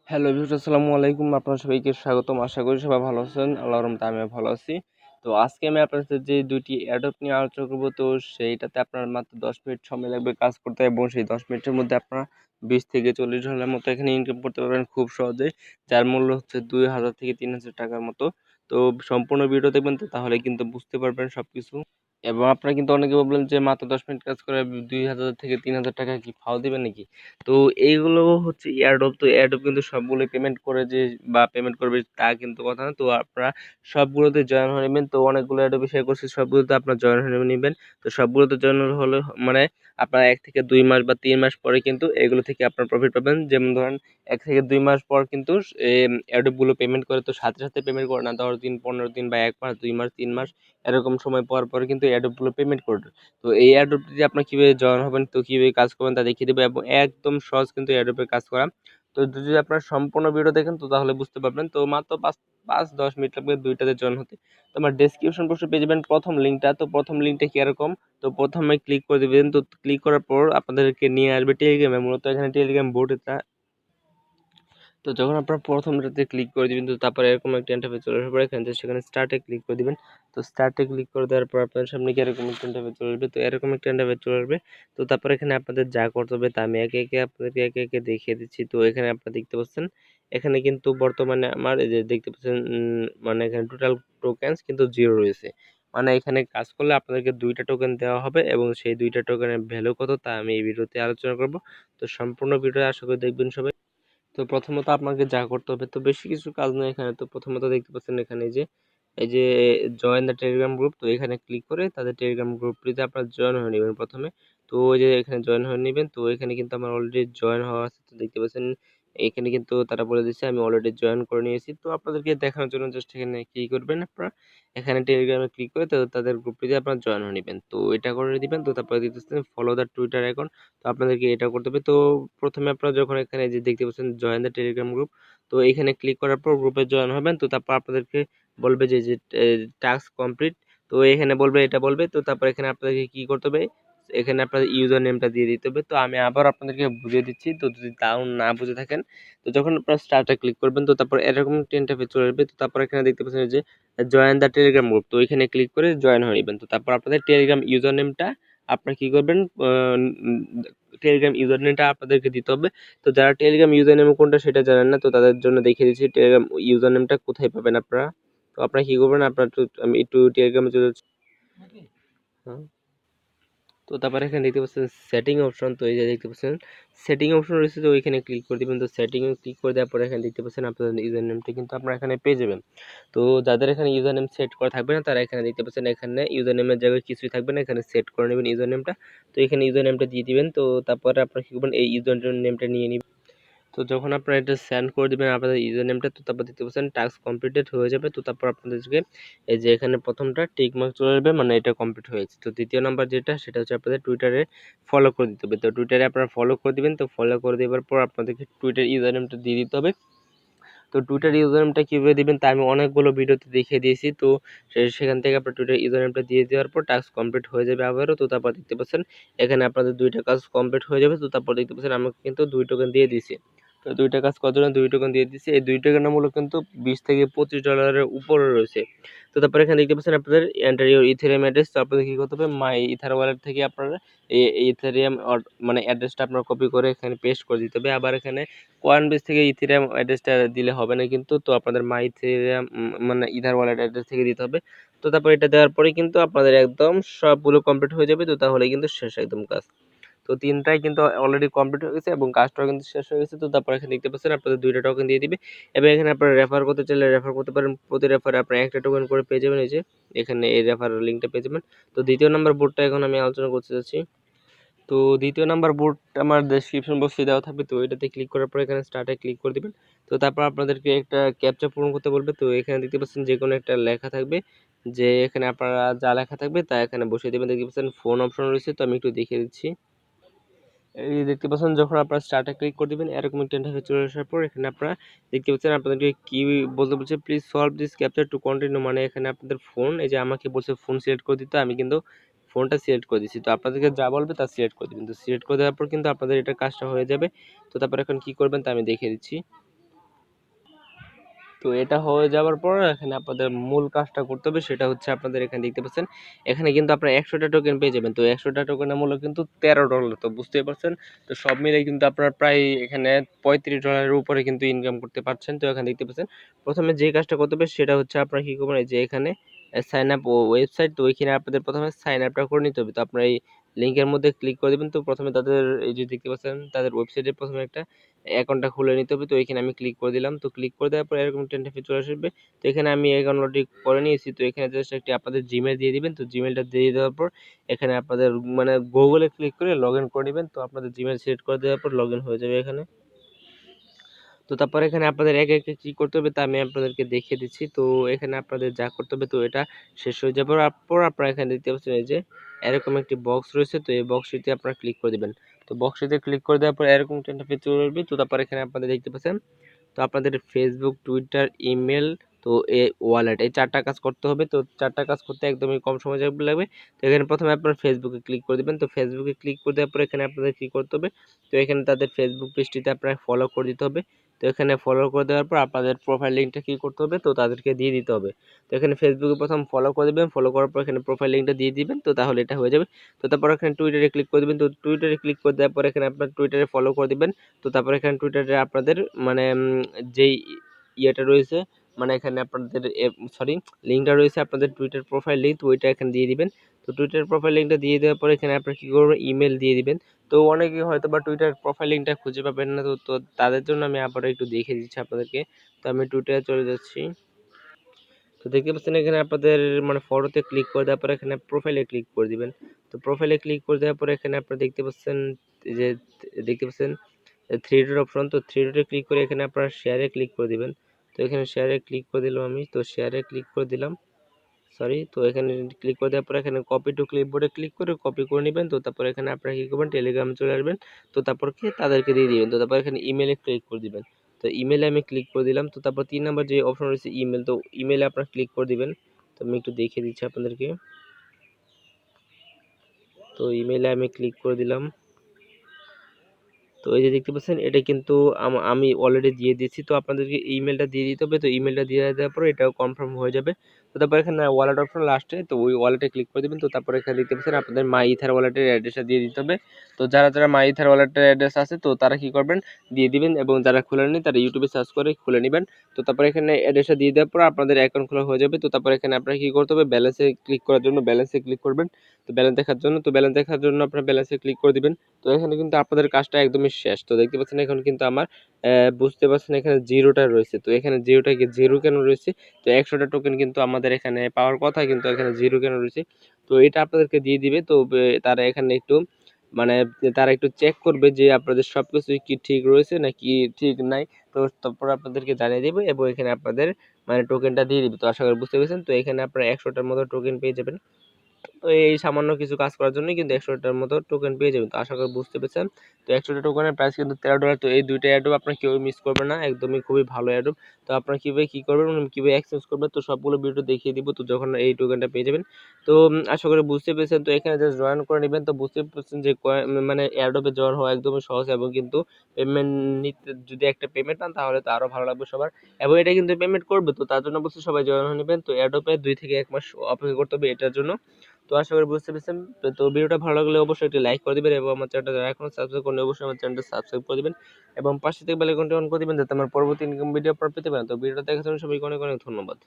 Hello viewers, আসসালামু আলাইকুম। আপনার সবাইকে স্বাগতম। আশা করি সবাই ভালো আছেন। আল্লাহর রহমতে আমিও ভালো আছি। তো আজকে আমি আপনার সাথে যে ২ টি অ্যাডপ নিয়ে আলোচনা করব, তো সেইটাতে আপনার মাত্র ১০ মিনিট সময় লাগবে কাজ করতে, এবং সেই ১০ মিনিটের মধ্যে আপনারা ২০ থেকে ৪০ ডলারের মতো এখানে ইনকাম করতে পারবেন খুব সহজেই। যার মূল্য হচ্ছে ২,০০০ থেকে ৩,০০০ টাকার মতো। তো সম্পূর্ণ ভিডিও দেখবেন, তো তাহলে কিন্তু বুঝতে পারবেন সবকিছু। এবং আপনারা কিন্তু অনেকে ভাবলেন যে মাত্র ১০ মিনিট কাজ করে ২,০০০ থেকে ৩,০০০ টাকা কি ফাও দিবেন নাকি? তো এইগুলো হচ্ছে এয়ারড্রপ। তো এয়ারড্রপ কিন্তু সবগুলোই পেমেন্ট করে যে বা পেমেন্ট করবে তা কিন্তু কথা না। তো আপনারা সবগুলোতে জয়েন হয়ে নেবেন। তো অনেকগুলো এয়ারড্রপে শেয়ার করছি, সবগুলোতে আপনার জয়েন হয়ে নিবেন। তো সবগুলোতে জয়েন হলে মানে আপনার ১ থেকে ২ মাস বা ৩ মাস পরে কিন্তু এগুলো থেকে আপনার প্রফিট পাবেন। যেমন ধরেন ১ থেকে ২ মাস পর কিন্তু এয়ারড্রপ গুলো পেমেন্ট করে, তো সাথে, সাথে পেমেন্ট করে না। ১০ দিন, ১৫ দিন বা ১ মাস, ২ মাস, ৩ মাস এরকম সময় পর, পর কিন্তু এয়ারড্রপ গুলো পেমেন্ট করবে। তো এই এয়ারড্রপটিতে আপনার কিভাবে জয়েন হবেন, তো কিভাবে কাজ করবেন তা দেখিয়ে দেবো, এবং একদম সহজ কিন্তু এয়ারড্রপে কাজ করা। তো যদি আপনারা সম্পূর্ণ ভিডিও দেখেন, তো তাহলে বুঝতে পারবেন। তো মাত্র ৫-১০ মিনিট লাগবে ২ টাতে জয়েন হতে। তো আমার ডেসক্রিপশন বক্সে পেয়ে যাবেন প্রথম লিঙ্কটা। তো প্রথম লিঙ্কটা কিরকম, তো প্রথমে ক্লিক করে দিবেন। তো ক্লিক করার পর আপনাদেরকে নিয়ে আসবে টেলিগ্রামে। মূলত এখানে টেলিগ্রাম বোট এটা। তো যখন আপনারা প্রথমটাতে ক্লিক করে দিবেন, তো তারপরে এরকম একটা ইন্টারফেস চলে আসার পর এখানে জাস্ট সেখানে স্টার্টে ক্লিক করে দিবেন। তো স্টার্টে ক্লিক করে দেওয়ার পর আপনার সামনে কি এরকম একটা ইন্টারফেস চলে আসবে। তো এরকম একটা ইন্টারফেস চলে আসবে। তো তারপর এখানে আপনাদের যা করতে হবে তা আমি একে একে আপনাদেরকে একে একে দেখিয়ে দিচ্ছি। তো এখানে আপনারা দেখতে পাচ্ছেন, এখানে কিন্তু বর্তমানে আমার এই যে দেখতে পাচ্ছেন, মানে এখানে টোটাল টোকেনস কিন্তু 0 রয়েছে। মানে এখানে কাজ করলে আপনাদেরকে ২টা টোকেন দেওয়া হবে, এবং সেই ২টা টোকেনের ভ্যালু কত তা আমি এই ভিডিওতে আলোচনা করব। তো সম্পূর্ণ ভিডিও আশা করি দেখবেন সবাই। তো প্রথমত আপনাকে যা করতে হবে, তো বেশি কিছু কাজ নেই এখানে। তো প্রথমত দেখতে পাচ্ছেন এখানে এই যে জয়েন দ্য টেলিগ্রাম গ্রুপ, তো এখানে ক্লিক করে তাদের টেলিগ্রাম গ্রুপটিতে আপনার জয়েন হয়ে নেবেন প্রথমে। তো ওই যে এখানে জয়েন হয়ে নেবেন, তো এখানে কিন্তু আমার অলরেডি জয়েন হওয়া আছে। তো দেখতে পাচ্ছেন এখানে কিন্তু তারা বলে দিচ্ছে আমি অলরেডি জয়েন করে নিয়েছি। তো আপনাদেরকে দেখানোর জন্য জাস্ট এখানে কি করবেন, আপনারা এখানে টেলিগ্রামে ক্লিক করে তো তাদের গ্রুপটিতে আপনার জয়েন হয়ে নেবেন। তো এটা করে দিবেন। তো তারপরে দিতেছেন ফলো দ্য টুইটার অ্যাকাউন্ট। তো আপনাদেরকে এটা করতে হবে। তো প্রথমে আপনারা যখন এখানে যে দেখতে পাচ্ছেন জয়েন দ্য টেলিগ্রাম গ্রুপ, তো এখানে ক্লিক করার পর গ্রুপে জয়েন হবেন। তো তারপর আপনাদেরকে বলবে যে টাস্ক কমপ্লিট। তো এখানে বলবে, এটা বলবে। তো তারপর এখানে আপনাদেরকে কি করতে হবে, এখানে আপনাদের ইউজার নেমটা দিয়ে দিতে হবে। তো আমি আবার আপনাদেরকে বুঝিয়ে দিচ্ছি, তো যদি তাও না বুঝে থাকেন, তো যখন আপনারা স্টার্টে ক্লিক করবেন, তো তারপর এরকম একটা ইন্টারফেস চলে আসবে। তো তারপর এখানে দেখতে পাচ্ছেন যে জয়েন দ্য টেলিগ্রাম গ্রুপ, তো এখানে ক্লিক করে জয়েন হয়ে নেবেন। তো তারপর আপনাদের টেলিগ্রাম ইউজার নেমটা আপনারা কি করবেন, টেলিগ্রাম ইউজার নেমটা আপনাদেরকে দিতে হবে। তো যারা টেলিগ্রাম ইউজার নেম কোনটা সেটা জানেন না, তো তাদের জন্য দেখিয়ে দিচ্ছি টেলিগ্রাম ইউজার নেমটা কোথায় পাবেন আপনারা। তো আপনারা কি করবেন, আপনারা আমি একটু টেলিগ্রামে চলে যাচ্ছি। হ্যাঁ। তো তারপরে এখানে দেখতে পাচ্ছেন সেটিং অপশন। তো এই যে দেখতে পাচ্ছেন সেটিং অপশন রয়েছে, তো ওইখানে ক্লিক করে দিবেন। তো সেটিং এ ক্লিক করে দেওয়ার পরে এখানে দেখতে পাচ্ছেন আপনাদের ইউজার নেমটা কিন্তু আপনারা এখানে পেয়ে যাবেন। তো যাদের এখানে ইউজার নেম সেট করা থাকবে না, তারা এখানে দেখতে পাচ্ছেন এখানে ইউজার নেমের জায়গায় কিছুই থাকবে না, এখানে সেট করে নেবেন ইউজার নেমটা। তো এখানে ইউজার নেমটা দিয়ে দিবেন। তো তারপরে আপনারা কি করবেন, এই ইউজার নেমটা নিয়ে নিবেন। তো যখন আপনারা এটা সেন্ড করে দিবেন আপনাদের ইউজার নেমটা, তো তারপর দেখতে পাচ্ছেন টাস্ক কমপ্লিটেড হয়ে যাবে। তো তারপর আপনাদেরকে এই যে এখানে প্রথমটা টিক মার্ক চলে আসবে, মানে এটা কমপ্লিট হয়েছে। তো দ্বিতীয় নাম্বার যেটা, সেটা হচ্ছে আপনাদের টুইটারে ফলো করে দিতে হবে। তো টুইটারে আপনারা ফলো করে দিবেন। তো ফলো করে দেওয়ার পর আপনাদেরকে টুইটার ইউজার নেমটা দিয়ে দিতে হবে। তো টুইটার ইউজার নেমটা কীভাবে দিবেন তা আমি অনেকগুলো ভিডিওতে দেখিয়ে দিয়েছি। তো সেখান থেকে আপনার টুইটার ইউজার নেমটা দিয়ে দেওয়ার পর টাস্ক কমপ্লিট হয়ে যাবে আবারও। তো তারপর দেখতে পাচ্ছেন এখানে আপনাদের 2টা কাজ কমপ্লিট হয়ে যাবে। তো তারপর দেখতে পাচ্ছেন আমাকে কিন্তু 2 টোকেন দিয়ে দিয়েছে। তো 2টা কাজ করার জন্য 2 টোকেন দিয়ে দিয়েছে। এই 2 টোকেনের মূল্য কিন্তু 20 থেকে 25 ডলারের উপরে রয়েছে। তো তারপর এখানে দেখতে পাচ্ছেন আপনাদের এন্টার ইউর ইথেরিয়াম অ্যাড্রেস। তো আপনাদের কী করতে হবে, মাই ইথার ওয়ালেট থেকে আপনারা এই ইথেরিয়াম মানে অ্যাড্রেসটা আপনারা কপি করে এখানে পেস্ট করে দিতে হবে। আবার এখানে কয়েনবেস থেকে ইথেরিয়াম অ্যাড্রেসটা দিলে হবে না কিন্তু, তো আপনাদের মাই ইথেরিয়াম মানে ইথার ওয়ালেট অ্যাড্রেস থেকে দিতে হবে। তো তারপর এটা দেওয়ার পরে কিন্তু আপনাদের একদম সবগুলো কমপ্লিট হয়ে যাবে। তো তাহলে কিন্তু শেষ একদম কাজ। তো 3টাই কিন্তু অলরেডি কমপ্লিট হয়ে গেছে এবং কাজটাও কিন্তু শেষ হয়ে গেছে। তো তারপর এখানে দেখতে পাচ্ছেন আপনাদের 2টা টোকেন দিয়ে দিবে, এবং এখানে আপনারা রেফার করতে চাইলে রেফার করতে পারেন। প্রতি রেফারে আপনারা 1টা টোকেন করে পেয়ে যাবেন। এই যে এখানে এই রেফার লিঙ্কটা পেয়ে যাবেন। তো দ্বিতীয় নাম্বার বোর্ডটা এখন আমি আলোচনা করতে যাচ্ছি। তো দ্বিতীয় নাম্বার বোর্ড আমার ডেসক্রিপশন বক্সে দেওয়া থাকবে। তো এটাতে ক্লিক করার পর এখানে স্টার্টে ক্লিক করে দিবেন। তো তারপর আপনাদেরকে একটা ক্যাপচা পূরণ করতে বলবে। তো এখানে দেখতে পাচ্ছেন যে কোনো একটা লেখা থাকবে, যে এখানে আপনারা যা লেখা থাকবে তা এখানে বসিয়ে দেবেন। দেখতে পাচ্ছেন ফোন অপশন রয়েছে, তো আমি একটু দেখিয়ে দিচ্ছি। এই দেখতে পাচ্ছেন যখন আপনারা স্টার্টে ক্লিক করে দিবেন, এরকম একটা ইন্টারফেস চলে আসার পর এখানে আপনারা দেখতে পাচ্ছেন আপনাদেরকে কি বলতে বলছে, please solve this capture to continue. মানে এখানে আপনাদের ফোন, এই যে আমাকে বলছে ফোন সিলেক্ট করে দিতে, আমি কিন্তু ফোনটা সিলেক্ট করে দিচ্ছি। তো আপনাদেরকে যা বলবে তা সিলেক্ট করে দিবেন। তো সিলেক্ট করে দেওয়ার পর কিন্তু আপনাদের এটা কাজটা হয়ে যাবে। তো তারপর এখন কি করবেন তা আমি দেখিয়ে দিচ্ছি। তো এটা হয়ে যাওয়ার পর এখানে আপনাদের মূল কাজটা করতে হবে, সেটা হচ্ছে আপনাদের এখানে দেখতে পাচ্ছেন এখানে কিন্তু আপনারা 100টা টোকেন পেয়ে যাবেন। তো 100টা টোকেনের মূল্য কিন্তু $13, তো বুঝতেই পারছেন। তো সব মিলে কিন্তু আপনারা প্রায় এখানে $35 উপরে কিন্তু ইনকাম করতে পারছেন। তো এখানে দেখতে পাচ্ছেন প্রথমে যে কাজটা করতে হবে সেটা হচ্ছে আপনারা কি করবেন, এই যে এখানে সাইন আপ ওয়েবসাইট, তো ওইখানে আপনাদের প্রথমে সাইন আপটা করে নিতে হবে। তো আপনারা এই লিঙ্কের মধ্যে ক্লিক করে দেবেন। তো প্রথমে তাদের এই যে দেখতে পাচ্ছেন তাদের ওয়েবসাইটে প্রথমে একটা অ্যাকাউন্টটা খুলে নিতে হবে। তো এখানে আমি ক্লিক করে দিলাম। তো ক্লিক করে দেওয়ার পর এরকম ইন্টারফেস চলে আসবে। তো এখানে আমি অ্যাকাউন্ট অলরেডি করে নিয়েছি। তো এখানে জাস্ট একটি আপনাদের জিমেল দিয়ে দিবেন। তো জিমেলটা দিয়ে দেওয়ার পর এখানে আপনাদের মানে গুগলে ক্লিক করে লগ ইন করে নেবেন। তো আপনাদের জিমেল সিলেক্ট করে দেওয়ার পর লগ ইন হয়ে যাবে এখানে। তো তারপর এখানে আপনাদের একে একে কি করতে হবে তা আমি আপনাদেরকে দেখিয়ে দিচ্ছি। তো এখানে আপনাদের যা করতে হবে, তো এটা শেষ হয়ে যাওয়ার পর আপনারা এখানে দেখতে পাচ্ছেন এই যে এরকম একটি বক্স রয়েছে। তো এই বক্সটিতে আপনারা ক্লিক করে দিবেন। তো বক্সটিতে ক্লিক করে দেওয়ার পর এরকম একটা ইন্টারফেস চলে আসবে। তো তারপর এখানে আপনাদের দেখতে পাচ্ছেন তো আপনাদের ফেসবুক, টুইটার, ইমেল, তো ওয়ালেট, এই 4টা কাজ করতে হবে। তো 4টা কাজ করতে একদমই কম সময় লাগবে। তো এখানে প্রথমে আপনারা ফেসবুকে ক্লিক করে দেবেন। তো ফেসবুকে ক্লিক করে দেওয়ার পর এখানে আপনাদের কি করতে হবে, তো এখানে তাদের ফেসবুক পেজটিতে আপনারা ফলো করে দিতে হবে। তো এখানে ফলো করে দেওয়ার পর আপনাদের প্রোফাইল লিঙ্কটা কি করতে হবে, তো তাদেরকে দিয়ে দিতে হবে। তো এখানে ফেসবুকে প্রথম ফলো করে দেবেন, ফলো করার পর এখানে প্রোফাইল লিঙ্কটা দিয়ে দিবেন। তো তাহলে এটা হয়ে যাবে। তো তারপর এখানে টুইটারে ক্লিক করে দেবেন। তো টুইটারে ক্লিক করে দেওয়ার পর এখানে আপনার টুইটারে ফলো করে দিবেন। তো তারপর এখানে টুইটারে আপনাদের মানে যেই ইয়েটা রয়েছে, মানে এখানে আপনাদের সরি লিঙ্কটা রয়েছে আপনাদের টুইটার প্রোফাইল লিঙ্ক, তো ওইটা এখানে দিয়ে দিবেন। তো টুইটার প্রোফাইল লিঙ্কটা দিয়ে দেওয়ার পর এখানে আপনারা কি করবেন, ইমেল দিয়ে দিবেন। তো অনেকে হয়তো বা টুইটার প্রোফাইল লিঙ্কটা খুঁজে পাবেন না, তো তাদের জন্য আমি আবারও একটু দেখিয়ে দিচ্ছি আপনাদেরকে। তো আমি টুইটারে চলে যাচ্ছি। তো দেখতে পাচ্ছেন এখানে আপনাদের মানে ফটোতে ক্লিক করে দেওয়ার পর এখানে প্রোফাইলে ক্লিক করে দিবেন। তো প্রোফাইলে ক্লিক করে দেওয়ার পর এখানে আপনারা দেখতে পাচ্ছেন যে দেখতে পাচ্ছেন থ্রি ডট অপশন। তো থ্রি ডটে ক্লিক করে এখানে আপনারা শেয়ারে ক্লিক করে দিবেন। তো এখানে শেয়ারে ক্লিক করে দিলাম আমি। তো শেয়ারে ক্লিক করে দিলাম, সরি। তো এখানে ক্লিক করে দেওয়ার পর এখানে কপি টু ক্লিপবোর্ডে ক্লিক করে কপি করে নেবেন। তো তারপর এখানে আপনারা কি করবেন, টেলিগ্রামে চলে আসবেন। তো তারপর কি তাদেরকে দিয়ে দিবেন। তো তারপর এখানে ইমেলে ক্লিক করে দিবেন। তো ইমেলে আমি ক্লিক করে দিলাম। তো তারপর 3 নাম্বার যে অপশন রয়েছে ইমেল, তো ইমেলে আপনারা ক্লিক করে দিবেন। তো আমি একটু দেখিয়ে দিচ্ছি আপনাদেরকে। তো ইমেলে আমি ক্লিক করে দিলাম। তো এই যে দেখতে পাচ্ছেন এটা কিন্তু আমি অলরেডি দিয়ে দিয়েছি। তো আপনাদেরকে ইমেলটা দিয়ে দিতে হবে। তো ইমেলটা দিয়ে দেওয়ার পরে এটাও কনফার্ম হয়ে যাবে। তো তারপর এখানে ওয়ালেট অপশন লাস্টে, তো ওই ওয়ালেটে ক্লিক করে দেবেন। তো তারপর এখানে দেখতে পাচ্ছেন আপনাদের মাই ইথার ওয়ালেটের অ্যাড্রেসটা দিয়ে দিতে হবে। তো যারা যারা মাই ইথার ওয়ালেটের অ্যাড্রেস আছে তো তারা কি করবেন, দিয়ে দিবেন, এবং যারা খুলেননি তারা ইউটিউবে সার্চ করে খুলে নেবেন। তো তারপর এখানে অ্যাড্রেসটা দিয়ে দেওয়ার পর আপনাদের অ্যাকাউন্ট খোলা হয়ে যাবে। তো তারপর এখানে আপনারা কি করতে হবে, ব্যালেন্সে ক্লিক করার জন্য ব্যালেন্সে ক্লিক করবেন। তো ব্যালেন্স দেখার জন্য, তো ব্যালেন্স দেখার জন্য আপনারা ব্যালেন্সে ক্লিক করে দিবেন। তো এখানে কিন্তু আপনাদের কাজটা একদমই শেষ। তো দেখতে পাচ্ছেন এখন কিন্তু আমার বুঝতে পারছেন এখানে জিরোটা রয়েছে। তো এখানে জিরোটা কি জিরো কেন রয়েছে, তো 100টা টোকেন কিন্তু আমাদের এখানে পাওয়ার কথা, কিন্তু এখানে জিরো কেন রয়েছে, তো এটা আপনাদেরকে দিয়ে দিবে। তো তারা এখানে একটু মানে তারা একটু চেক করবে যে আপনাদের সবকিছু কি ঠিক রয়েছে নাকি ঠিক নাই। তো তারপর আপনাদেরকে জানিয়ে দেবে এবং এখানে আপনাদের মানে টোকেনটা দিয়ে দিবে। তো আশা করি বুঝতে পেরেছেন। তো এখানে আপনারা 100টার মতো টোকেন পেয়ে যাবেন। তো এই সামান্য কিছু কাজ করার জন্য কিন্তু 100টার মতো টোকেন পেয়ে যাবেন। তো আশা করি বুঝতে পেরেছেন। তো 100টা টোকেনের প্রাইস কিন্তু $13। তো এই দুইটা অ্যাডোব আপনারা কেউ মিস করবেন না, একদমই খুবই ভালো অ্যাডোব। তো আপনারা কিভাবে কি করবেন, কিভাবে এক্সচেঞ্জ করবেন, তো সবগুলো ভিডিও দেখিয়ে দিব। তো যখন এই টোকেনটা পেয়ে যাবেন, তো আশা করি বুঝতে পেরেছেন। তো এখানে জাস্ট জয়েন করে নেবেন। তো বুঝতে পারছেন যে মানে অ্যাডোবে জয়েন হওয়া একদমই সহজ, এবং কিন্তু পেমেন্ট নিতে যদি একটা পেমেন্ট পান তাহলে তো আরো ভালো লাগবে সবার, এবং এটা কিন্তু পেমেন্ট করবে। তো তার জন্য অবশ্যই সবাই জয়েন হয়ে নেবেন। তো অ্যাডোবে 2 থেকে 1 মাস অপেক্ষা করতে হবে এটার জন্য। তো আশা করি বুঝতে পেরেছেন। তো ভিডিওটা ভালো লাগলে অবশ্যই একটি লাইক করে দিবেন, এবং আমার চ্যানেলটা যারা এখনো সাবস্ক্রাইব করেনি অবশ্যই আমার চ্যানেলটা সাবস্ক্রাইব করে দিবেন, এবং পাশে থেকে বেল আইকনটি অন করে দিবেন যাতে আমার পরবর্তী ইনকাম ভিডিও আপনারা পেতে পারেন। তো ভিডিওটা দেখার জন্য সবাইকে অনেক অনেক ধন্যবাদ।